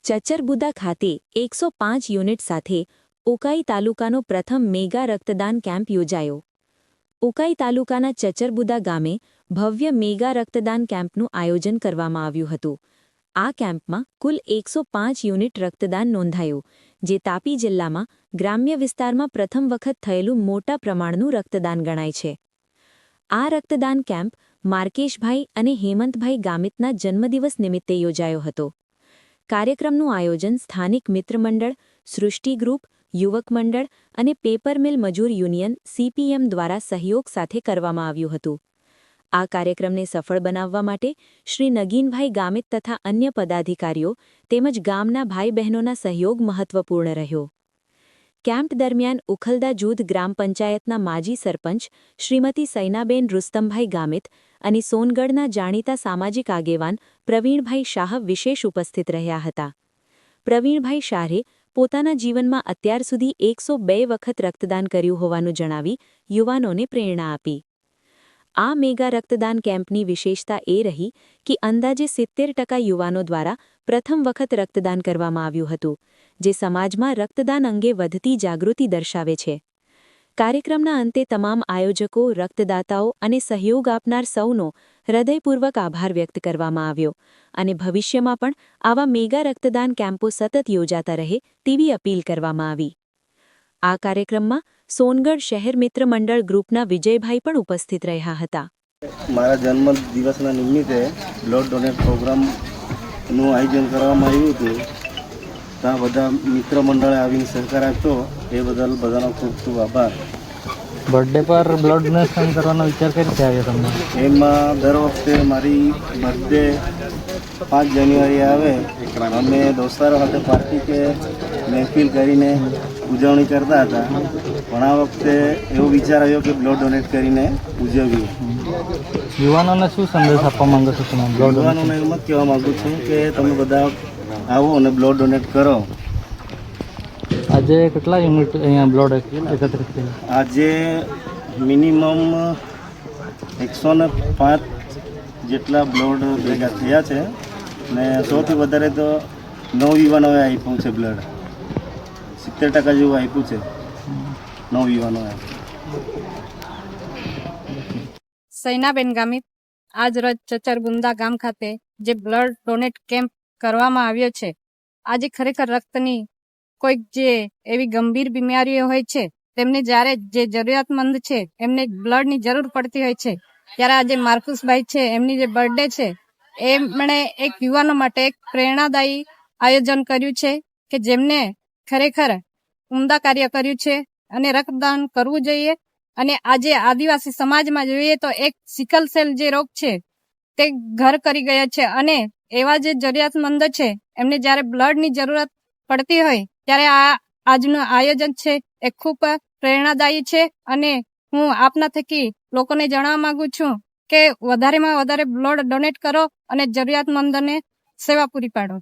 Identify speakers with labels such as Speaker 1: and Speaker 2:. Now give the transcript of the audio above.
Speaker 1: ચચરબુદા ખાતે 105 યુનિટ સાથે ઉકાઈ તાલુકાનો પ્રથમ મેગા રક્તદાન કેમ્પ યોજાયો. ઉકાઈ તાલુકાના ચચરબુદા ગામે ભવ્ય મેગા રક્તદાન કેમ્પનું આયોજન કરવામાં આવ્યું હતું. આ કેમ્પમાં કુલ 105 યુનિટ રક્તદાન નોંધાયું, જે તાપી જિલ્લામાં ગ્રામ્ય વિસ્તારમાં પ્રથમ વખત થયેલું મોટા પ્રમાણનું રક્તદાન ગણાય છે. આ રક્તદાન કેમ્પ માર્કેશભાઈ અને હેમંતભાઈ ગામિતના જન્મદિવસ નિમિત્તે યોજાયો હતો. કાર્યક્રમનું આયોજન સ્થાનિક મિત્રમંડળ, સૃષ્ટિ ગ્રુપ, યુવક મંડળ અને પેપર મિલ મજૂર યુનિયન CPM દ્વારા સહયોગ સાથે કરવામાં આવ્યું હતું. આ કાર્યક્રમને સફળ બનાવવા માટે શ્રી નગીનભાઈ ગામિત તથા અન્ય પદાધિકારીઓ તેમજ ગામના ભાઈ બહેનોના સહયોગ મહત્વપૂર્ણ રહ્યો. કેમ્પ દરમિયાન ઉખલદા જૂથ ગ્રામ પંચાયતના માજી સરપંચ શ્રીમતી સૈનાબેન રુસ્તમભાઈ ગામિત અને સોનગઢના જાણીતા સામાજિક આગેવાન પ્રવીણભાઈ શાહ વિશેષ ઉપસ્થિત રહ્યા હતા. પ્રવીણભાઈ શાહે પોતાના જીવનમાં અત્યાર સુધી 102 વખત રક્તદાન કર્યું હોવાનું જણાવી યુવાનોને પ્રેરણા આપી. આ મેગા રક્તદાન કેમ્પની વિશેષતા એ રહી કે અંદાજે 70% યુવાનો દ્વારા પ્રથમ વખત રક્તદાન કરવામાં આવ્યું હતું, જે સમાજમાં રક્તદાન અંગે વધતી જાગૃતિ દર્શાવે છે. કાર્યક્રમના અંતે તમામ આયોજકો, રક્તદાતાઓ અને સહયોગ આપનાર સૌનો હૃદયપૂર્વક આભાર વ્યક્ત કરવામાં આવ્યો અને ભવિષ્યમાં પણ આવા મેગા રક્તદાન કેમ્પો સતત યોજાતા રહે તેવી અપીલ કરવામાં આવી. આ કાર્યક્રમમાં સોનગઢ શહેર મિત્ર મંડળ ગ્રુપના વિજયભાઈ પણ ઉપસ્થિત રહ્યા હતા.
Speaker 2: મારા જન્મદિવસના નિમિત્તે બ્લડ ડોનેટ પ્રોગ્રામનું આયોજન કરવામાં આવ્યું હતું. ત્યાં બધા મિત્ર મંડળે આવીને સહકાર આપ્યો, એ બદલ બધાનો ખૂબ ખૂબ આભાર.
Speaker 3: બર્થડે પર બ્લડ ડોનેશન કરવાનો વિચાર કરી આવ્યો તમને?
Speaker 2: એમાં દર વખતે મારી બર્થડે 5 જાન્યુઆરી આવે, અમે દોસ્તારો સાથે પાર્ટી કે મહેફિલ કરીને ઉજવણી કરતા હતા. પણ આ વખતે એવો વિચાર આવ્યો કે બ્લડ ડોનેટ કરીને ઉજવીએ.
Speaker 3: યુવાનોને શું સંદેશ આપવા માંગો છો તમે?
Speaker 2: યુવાનોને એમ જ કહેવા માગું છું કે તમે બધા આવો અને બ્લડ ડોનેટ કરો.
Speaker 3: આજે કેટલા યુનિટ અહીંયા બ્લડ એકત્રિત થયા?
Speaker 2: આજે મિનિમમ 105 જેટલા બ્લડ ભેગા થયા છે ને સૌથી વધારે તો 9 યુવાનોએ આપ્યું છે બ્લડ. 70% જેવું આપ્યું છે 9 યુવાનોએ.
Speaker 4: સૈનાબેન ગામિત આજ રોજ ચચરબુંદા ગામ ખાતે જે બ્લડ ડોનેટ કેમ્પ કરવામાં આવ્યો છે, આજે ખરેખર રક્તની કોઈક જે એવી ગંભીર બીમારીઓ હોય છે, તેમને જ્યારે જે જરૂરિયાતમંદ છે એમને બ્લડની જરૂર પડતી હોય છે, ત્યારે આજે માર્કુસભાઈ છે, એમની જે બર્થડે છે, એમણે એક યુવાનો માટે એક પ્રેરણાદાયી આયોજન કર્યું છે કે જેમને ખરેખર ઉમદા કાર્ય કર્યું છે અને રક્તદાન કરવું જોઈએ. અને આજે આદિવાસી સમાજમાં જોઈએ તો એક સિકલ સેલ જે રોગ છે તે ઘર કરી ગયો છે અને એવા જે જરૂરિયાતમંદ છે એમને જ્યારે બ્લડની જરૂરત પડતી હોય ત્યારે આ આજનું આયોજન છે એ ખૂબ પ્રેરણાદાયી છે. અને હું આપના થકી લોકોને જણાવવા માંગુ છું કે વધારેમાં વધારે બ્લડ ડોનેટ કરો અને જરૂરિયાતમંદોને સેવા પૂરી પાડો.